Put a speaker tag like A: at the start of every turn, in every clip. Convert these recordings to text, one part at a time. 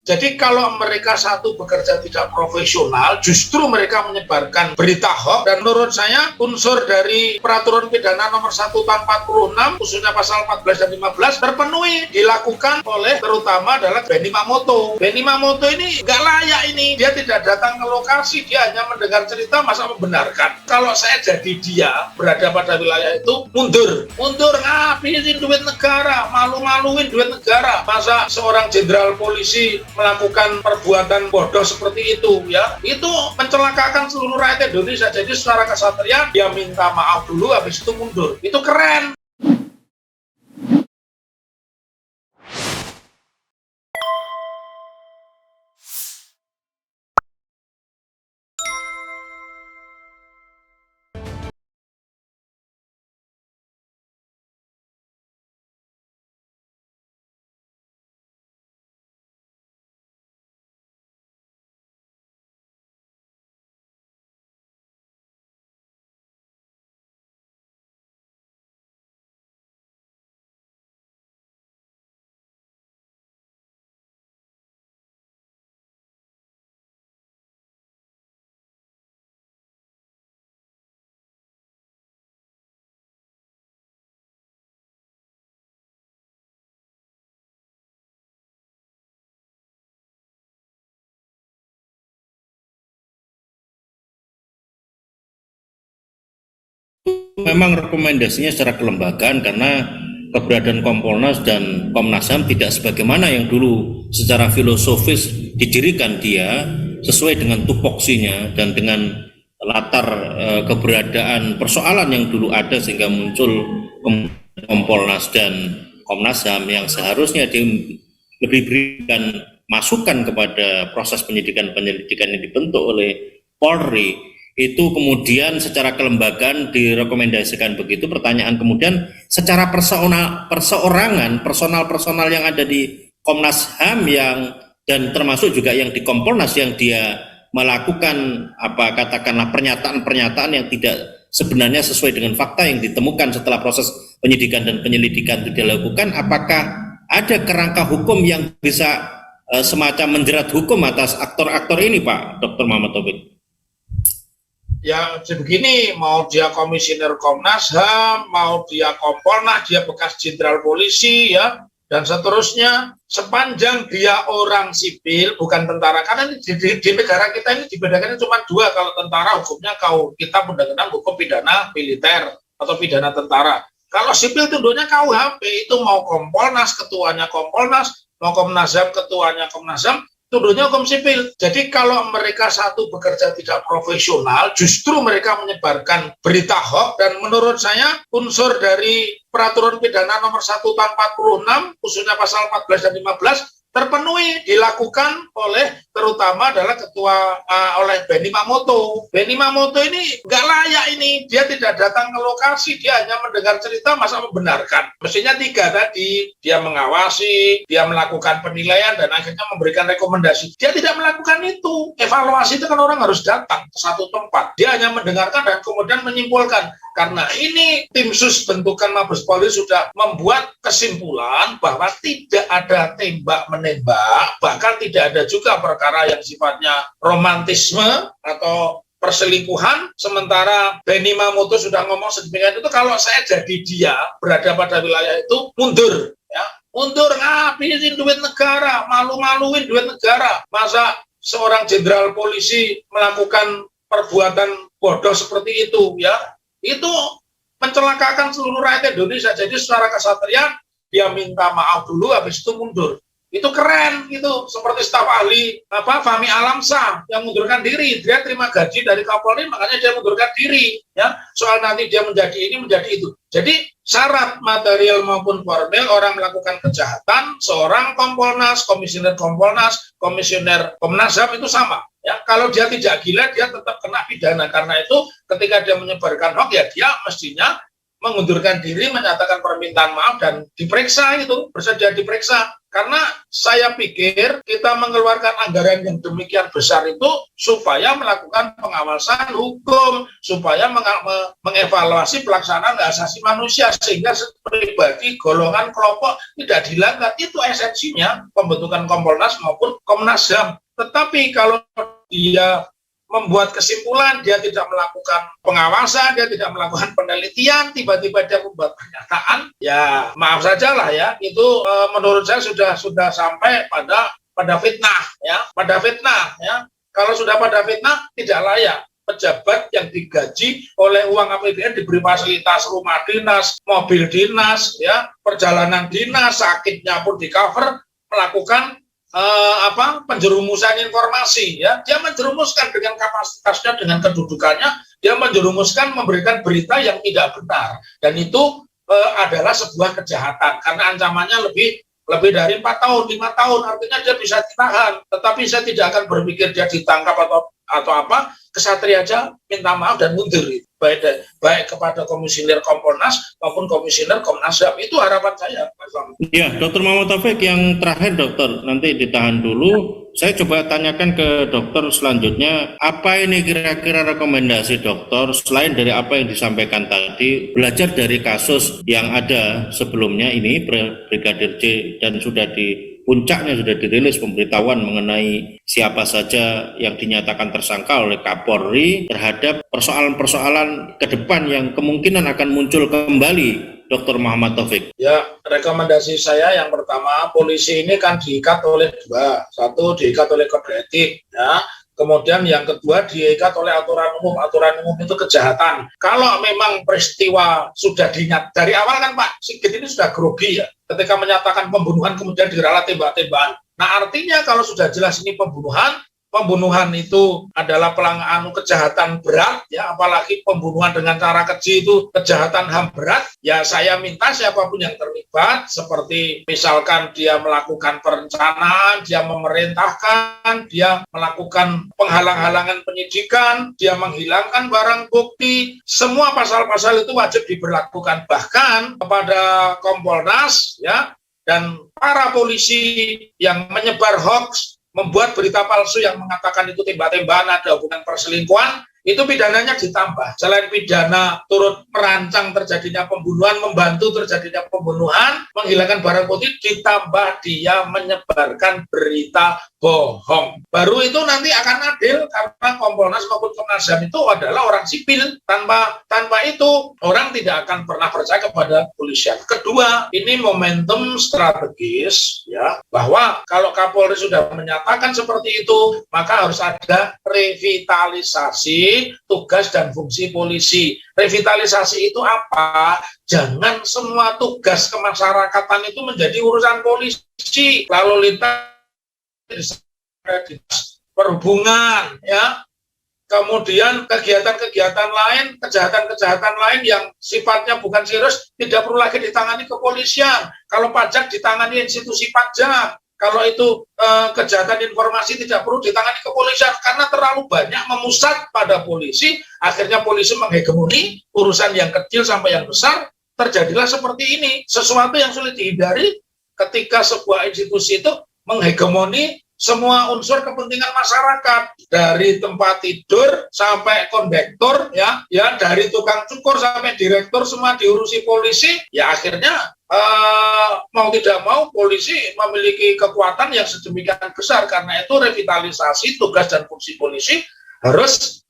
A: Jadi kalau mereka satu bekerja tidak profesional, justru mereka menyebarkan berita hoax. Dan menurut saya unsur dari peraturan pidana nomor 1 tahun 46, khususnya pasal 14 dan 15 terpenuhi, dilakukan oleh terutama adalah Benny Mamoto. Benny Mamoto ini nggak layak ini, dia tidak datang ke lokasi, dia hanya mendengar cerita, masa membenarkan. Kalau saya jadi dia, berada pada wilayah itu, mundur ngabisin duit negara, malu-maluin duit negara. Masa seorang jenderal polisi melakukan perbuatan bodoh seperti itu, ya, itu mencelakakan seluruh rakyat Indonesia. Jadi secara kesatria dia minta maaf dulu, habis itu mundur. Itu keren.
B: Memang rekomendasinya secara kelembagaan karena keberadaan Kompolnas dan Komnas HAM tidak sebagaimana yang dulu secara filosofis didirikan dia sesuai dengan tupoksinya dan dengan latar keberadaan persoalan yang dulu ada sehingga muncul Kompolnas dan Komnas HAM yang seharusnya diberikan masukan kepada proses penyidikan yang dibentuk oleh Polri. Itu kemudian secara kelembagaan direkomendasikan begitu. Pertanyaan kemudian secara personal yang ada di Komnas HAM dan termasuk juga yang di Kompolnas yang dia melakukan katakanlah pernyataan-pernyataan yang tidak sebenarnya sesuai dengan fakta yang ditemukan setelah proses penyidikan dan penyelidikan itu dilakukan, apakah ada kerangka hukum yang bisa semacam menjerat hukum atas aktor-aktor ini, Pak Dr. Muhammad Taufik?
A: Ya begini, mau dia komisioner Komnas HAM, mau dia Kompolnas, dia bekas jenderal polisi, ya, dan seterusnya, sepanjang dia orang sipil, bukan tentara. Karena di negara kita ini dibedakan cuma dua, kalau tentara hukumnya kita undang-undang hukum pidana militer atau pidana tentara. Kalau sipil tunduknya KUHP, itu mau Kompolnas, ketuanya Kompolnas, mau Komnas HAM, ketuanya Komnas HAM, tunduknya hukum sipil. Jadi kalau mereka satu bekerja tidak profesional, justru mereka menyebarkan berita hoax. Dan menurut saya unsur dari peraturan pidana nomor 1 tahun 46, khususnya pasal 14 dan 15, terpenuhi, dilakukan oleh terutama adalah oleh Benny Mamoto. Benny Mamoto ini nggak layak ini, dia tidak datang ke lokasi, dia hanya mendengar cerita, masa membenarkan. Mestinya 3 tadi, dia mengawasi, dia melakukan penilaian, dan akhirnya memberikan rekomendasi. Dia tidak melakukan itu. Evaluasi itu kan orang harus datang ke satu tempat. Dia hanya mendengarkan dan kemudian menyimpulkan. Karena ini tim sus bentukan Mabes Polri sudah membuat kesimpulan bahwa tidak ada tembak-menembak, bahkan tidak ada juga perkara yang sifatnya romantisme atau perselingkuhan. Sementara Benny Mamoto sudah ngomong sedemikian itu, kalau saya jadi dia, berada pada wilayah itu, mundur, ya, mundur ngabisin duit negara, malu-maluin duit negara. Masa seorang jenderal polisi melakukan perbuatan bodoh seperti itu, ya, itu mencelakakan seluruh rakyat Indonesia. Jadi secara kesatria dia minta maaf dulu, habis itu mundur. Itu keren gitu, seperti staf ahli Fahmi Alamsyah yang mundurkan diri. Dia terima gaji dari Kapolri, makanya dia mundurkan diri, ya. Soal nanti dia menjadi ini menjadi itu. Jadi syarat material maupun formil orang melakukan kejahatan, seorang Kompolnas, komisioner Kompolnas, komisioner Komnas HAM itu sama, ya. Kalau dia tidak gila, dia tetap kena pidana. Karena itu ketika dia menyebarkan hoax, ya dia mestinya mengundurkan diri, menyatakan permintaan maaf dan diperiksa, itu bersedia diperiksa. Karena saya pikir kita mengeluarkan anggaran yang demikian besar itu supaya melakukan pengawasan hukum, supaya mengevaluasi pelaksanaan hak asasi manusia, sehingga pribadi, golongan, kelompok tidak dilanggar. Itu esensinya pembentukan Kompolnas maupun Komnas HAM. Tetapi kalau dia membuat kesimpulan, dia tidak melakukan pengawasan, dia tidak melakukan penelitian, tiba-tiba dia membuat pernyataan, ya maaf saja lah ya, itu menurut saya sudah sampai pada fitnah ya, Kalau sudah pada fitnah, tidak layak pejabat yang digaji oleh uang APBN diberi fasilitas rumah dinas, mobil dinas, ya, perjalanan dinas, sakitnya pun di cover, melakukan penjerumusan informasi, ya. Dia menjerumuskan dengan kapasitasnya, dengan kedudukannya, dia menjerumuskan, memberikan berita yang tidak benar, dan itu adalah sebuah kejahatan karena ancamannya lebih dari 4 tahun, 5 tahun, artinya dia bisa ditahan. Tetapi saya tidak akan berpikir dia ditangkap atau apa, kesatria aja minta maaf dan mundur, baik kepada komisioner Kompolnas maupun komisioner Komnas HAM. Itu harapan saya, Mas Bang.
B: Ya, Dr. Muhammad Taufik, yang terakhir dokter, nanti ditahan dulu. Saya coba tanyakan ke dokter selanjutnya, apa ini kira-kira rekomendasi dokter selain dari apa yang disampaikan tadi, belajar dari kasus yang ada sebelumnya ini, Brigadir J, dan sudah puncaknya sudah dirilis pemberitahuan mengenai siapa saja yang dinyatakan tersangka oleh Kapolri terhadap persoalan-persoalan ke depan yang kemungkinan akan muncul kembali, Dr. Muhammad Taufik.
A: Ya, rekomendasi saya yang pertama, polisi ini kan diikat oleh dua. Satu, diikat oleh kode etik, ya. Kemudian yang kedua diikat oleh aturan umum. Aturan umum itu kejahatan. Kalau memang peristiwa sudah dari awal kan Pak Sigit ini sudah grogi ya, ketika menyatakan pembunuhan kemudian diralat tembak-tembakan. Nah artinya kalau sudah jelas ini pembunuhan itu adalah kejahatan berat, ya, apalagi pembunuhan dengan cara keji itu kejahatan HAM berat, ya saya minta siapapun yang terlibat, seperti misalkan dia melakukan perencanaan, dia memerintahkan, dia melakukan penghalang-halangan penyidikan, dia menghilangkan barang bukti, semua pasal-pasal itu wajib diberlakukan, bahkan kepada Kompolnas, ya, dan para polisi yang menyebar hoax, membuat berita palsu yang mengatakan itu tembak-tembakan ada hubungan perselingkuhan, itu pidananya ditambah. Selain pidana turut merancang terjadinya pembunuhan, membantu terjadinya pembunuhan, menghilangkan barang bukti, ditambah dia menyebarkan berita bohong. Baru itu nanti akan adil, karena Kompolnas maupun Komnas HAM itu adalah orang sipil. Tanpa itu orang tidak akan pernah percaya kepada polisian. Kedua, ini momentum strategis, ya, bahwa kalau Kapolri sudah menyatakan seperti itu, maka harus ada revitalisasi tugas dan fungsi polisi. Revitalisasi itu apa? Jangan semua tugas kemasyarakatan itu menjadi urusan polisi, lalu lintas perhubungan, ya, kemudian kegiatan-kegiatan lain, kejahatan-kejahatan lain yang sifatnya bukan serius tidak perlu lagi ditangani kepolisian. Kalau pajak ditangani institusi pajak, kalau itu kejahatan informasi tidak perlu ditangani kepolisian, karena terlalu banyak memusat pada polisi, akhirnya polisi menghegemoni urusan yang kecil sampai yang besar. Terjadilah seperti ini, sesuatu yang sulit dihindari ketika sebuah institusi itu menghegemoni semua unsur kepentingan masyarakat, dari tempat tidur sampai kondektur, ya, dari tukang cukur sampai direktur, semua diurusi polisi. Ya akhirnya mau tidak mau polisi memiliki kekuatan yang sedemikian besar. Karena itu revitalisasi tugas dan fungsi polisi harus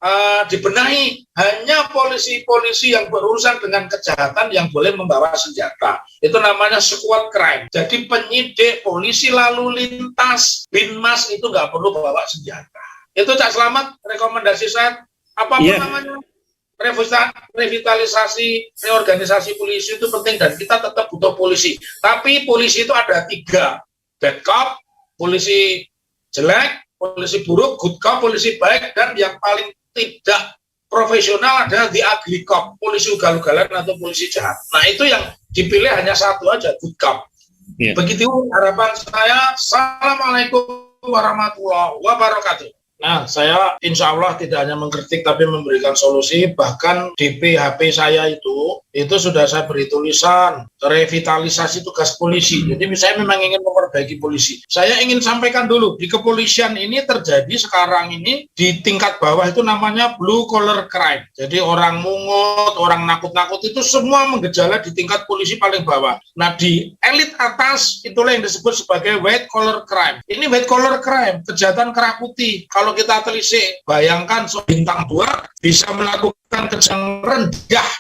A: dibenahi. Hanya polisi-polisi yang berurusan dengan kejahatan yang boleh membawa senjata. Itu namanya squad crime. Jadi penyidik, polisi lalu lintas, binmas itu nggak perlu bawa senjata. Itu Cak Slamet, rekomendasi saya. Apapun namanya, revitalisasi, reorganisasi polisi itu penting, dan kita tetap butuh polisi. Tapi polisi itu ada 3. Bad cop, polisi jelek, polisi buruk, good cop, polisi baik, dan yang paling tidak profesional adalah the ugly cop, polisi ugal-ugalan atau polisi jahat. Nah itu yang dipilih hanya satu aja, good cop. Begitu harapan saya. Assalamualaikum warahmatullahi wabarakatuh. Nah, saya insya Allah tidak hanya mengkritik tapi memberikan solusi. Bahkan DP HP saya itu sudah saya beri tulisan revitalisasi tugas polisi. Jadi saya memang ingin memperbaiki polisi. Saya ingin sampaikan dulu, di kepolisian ini terjadi sekarang ini di tingkat bawah itu namanya blue collar crime. Jadi orang mungut, orang nakut-nakut itu semua menggejala di tingkat polisi paling bawah. Nah, di elit atas itulah yang disebut sebagai white collar crime. Ini white collar crime, kejahatan kerah putih. Kalau kita telisik, bayangkan bintang 2 bisa melakukan kejahatan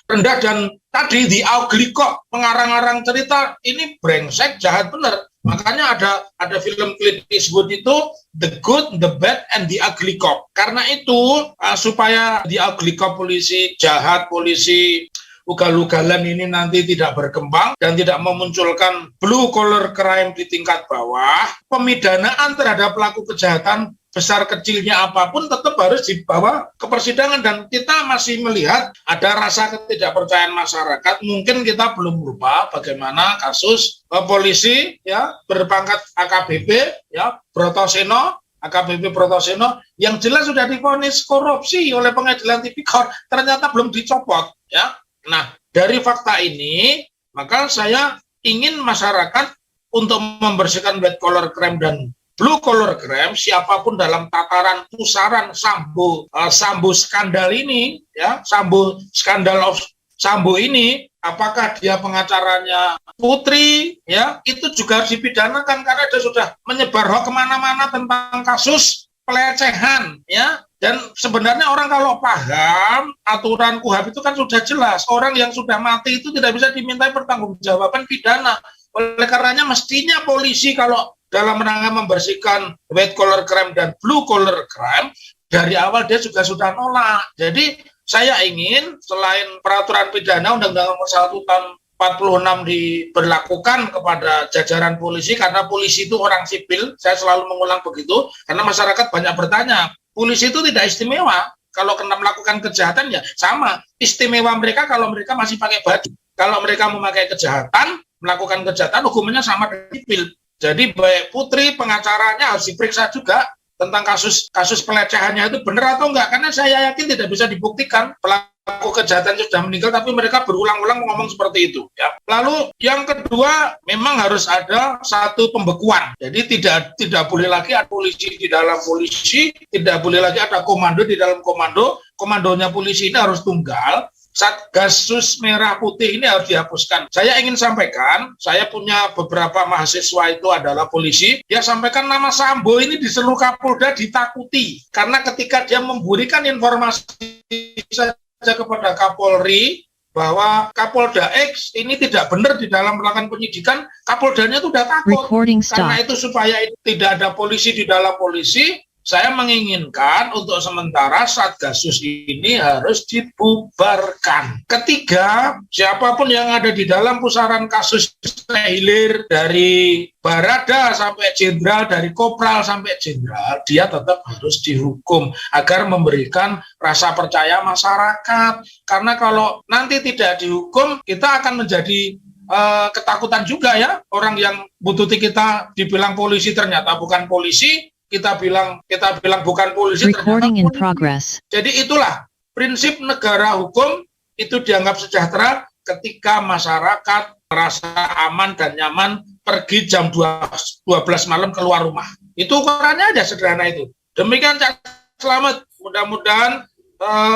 A: rendah dan tadi di ugly cop, mengarang-arang cerita, ini brengsek, jahat bener. Makanya ada film Clint Eastwood itu The Good, The Bad, and The Ugly Cop. Karena itu supaya The Ugly Cop, polisi jahat, polisi ugal-ugalan ini nanti tidak berkembang dan tidak memunculkan blue collar crime di tingkat bawah, pemidanaan terhadap pelaku kejahatan besar kecilnya apapun tetap harus dibawa ke persidangan. Dan kita masih melihat ada rasa ketidakpercayaan masyarakat. Mungkin kita belum lupa bagaimana kasus polisi ya berpangkat AKBP ya AKBP Brotoseno yang jelas sudah divonis korupsi oleh pengadilan tipikor, ternyata belum dicopot ya. Nah, dari fakta ini maka saya ingin masyarakat untuk membersihkan white collar crime dan blue collar crime, siapapun dalam tataran pusaran Sambo skandal ini, ya, Sambo ini, apakah dia pengacaranya Putri, ya, itu juga harus dipidanakan karena dia sudah menyebar hoax kemana-mana tentang kasus pelecehan, ya. Dan sebenarnya orang kalau paham aturan KUHP itu kan sudah jelas, orang yang sudah mati itu tidak bisa dimintai pertanggungjawaban pidana. Oleh karenanya mestinya polisi kalau dalam rangka membersihkan white collar crime dan blue collar crime, dari awal dia juga sudah nolak. Jadi saya ingin selain peraturan pidana Undang-Undang Nomor 1 Tahun 46 diberlakukan kepada jajaran polisi, karena polisi itu orang sipil, saya selalu mengulang begitu, karena masyarakat banyak bertanya, polisi itu tidak istimewa, kalau kena melakukan kejahatan ya sama, istimewa mereka kalau mereka masih pakai baju, kalau mereka memakai kejahatan, melakukan kejahatan, hukumannya sama dengan sipil. Jadi baik Putri pengacaranya harus diperiksa juga tentang kasus pelecehannya itu benar atau enggak, karena saya yakin tidak bisa dibuktikan pelaku kejahatan sudah meninggal tapi mereka berulang-ulang ngomong seperti itu ya. Lalu yang kedua memang harus ada satu pembekuan. Jadi tidak boleh lagi ada polisi di dalam polisi, tidak boleh lagi ada komando di dalam komando. Komandonya polisi ini harus tunggal. Satgasus Merah Putih ini harus dihapuskan. Saya ingin sampaikan, saya punya beberapa mahasiswa itu adalah polisi. Dia sampaikan nama Sambo ini di seluruh Kapolda ditakuti. Karena ketika dia memberikan informasi saja kepada Kapolri bahwa Kapolda X ini tidak benar di dalam melakukan penyidikan, Kapoldanya itu sudah takut. Karena itu supaya tidak ada polisi di dalam polisi, saya menginginkan untuk sementara Satgasus ini harus dibubarkan. Ketiga, siapapun yang ada di dalam pusaran kasus hilir dari Barada sampai jenderal, dari kopral sampai jenderal, dia tetap harus dihukum agar memberikan rasa percaya masyarakat. Karena kalau nanti tidak dihukum, kita akan menjadi ketakutan juga ya. Orang yang buntuti kita dibilang polisi ternyata bukan polisi, kita bilang bukan polisi ternyata polisi. Jadi itulah prinsip negara hukum itu dianggap sejahtera ketika masyarakat merasa aman dan nyaman pergi jam 12 malam keluar rumah. Itu ukurannya aja sederhana itu. Demikian Cak Slamet, mudah-mudahan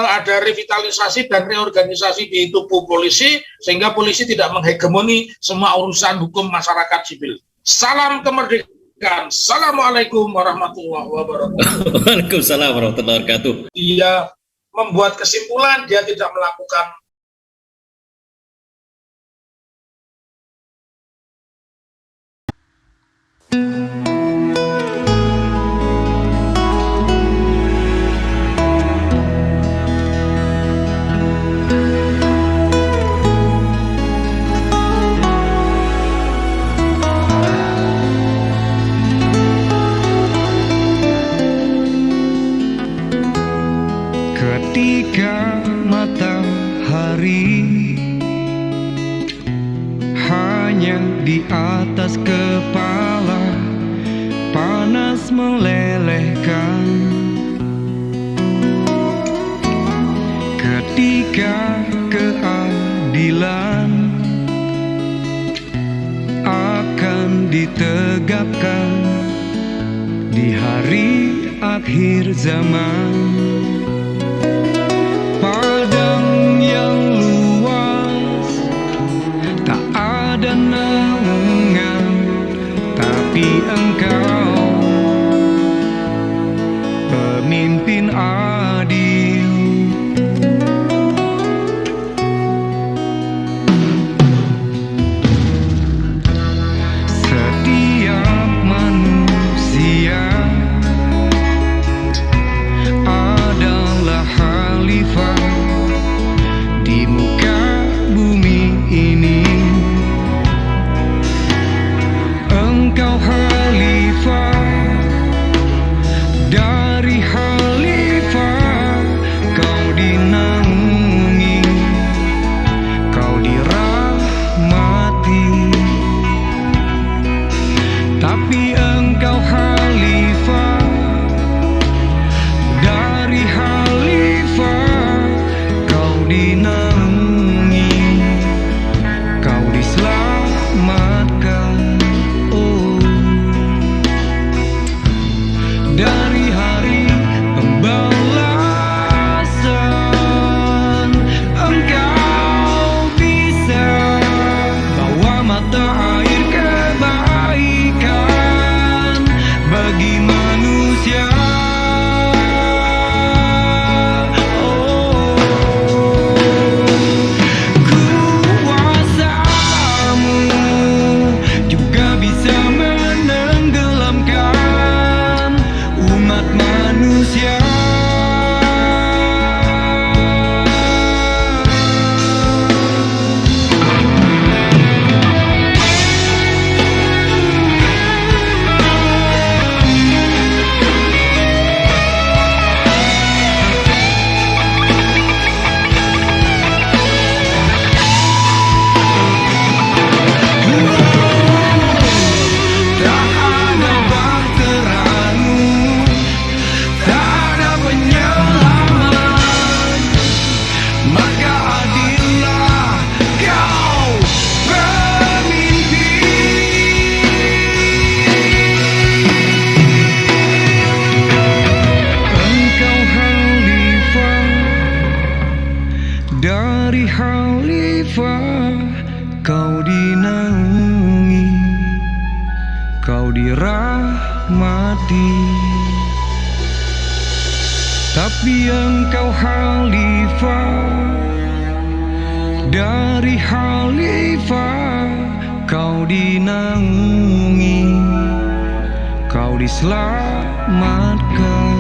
A: ada revitalisasi dan reorganisasi di tubuh polisi sehingga polisi tidak menghegemoni semua urusan hukum masyarakat sipil. Salam kemerdekaan. Assalamualaikum warahmatullahi wabarakatuh.
B: Waalaikumsalam warahmatullahi wabarakatuh.
A: Dia membuat kesimpulan, dia tidak melakukan
C: ketika matahari hanya di atas kepala panas melelehkan, ketika keadilan akan ditegakkan di hari akhir zaman. Padang yang luas tak ada naungan, tapi Engkau pemimpin adil. Setiap manusia adalah khalifah di muka bumi ini. Engkau khalifah, dari khalifah kau dinaungi, kau dirahmati. Tapi Engkau khalifah, dari khalifah kau dinaungi, kau diselamatkan. Oh, dari hari pembalasan Engkau bisa bawa mata air kebaikan bagi manusia. Oh, kuasa-Mu juga bisa menenggelamkan umat manusia. Tak ada bahtera-Mu, tak ada penyelamat, maka adillah Kau pemimpin. Engkau khalifah, dari khalifah kau dinaungi, kau dirahmati. Tapi Engkau khalifah, dari khalifah kau dinaungi, kau diselamatkan.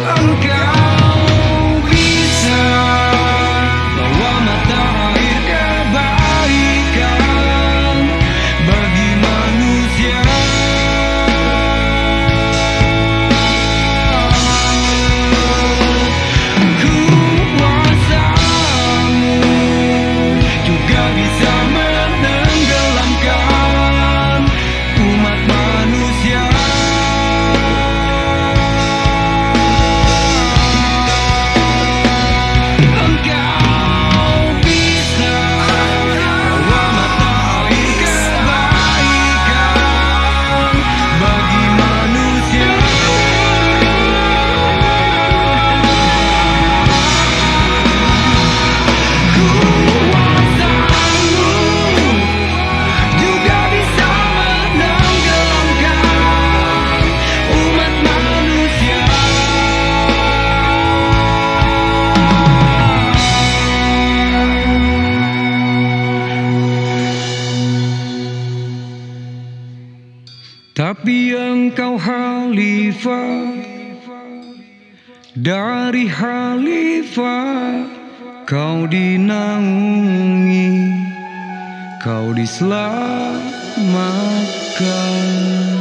C: Engkau bisa bawa mata air kebaikan bagi manusia. Kuasa-Mu juga bisa menenggelamkan umat manusia. Engkau bisa bawa mata air kebaikan bagi manusia. Kuasa-Mu juga bisa menenggelamkan umat manusia. Tapi Engkau khalifah, dari khalifah kau dinaungi, kau diselamatkan.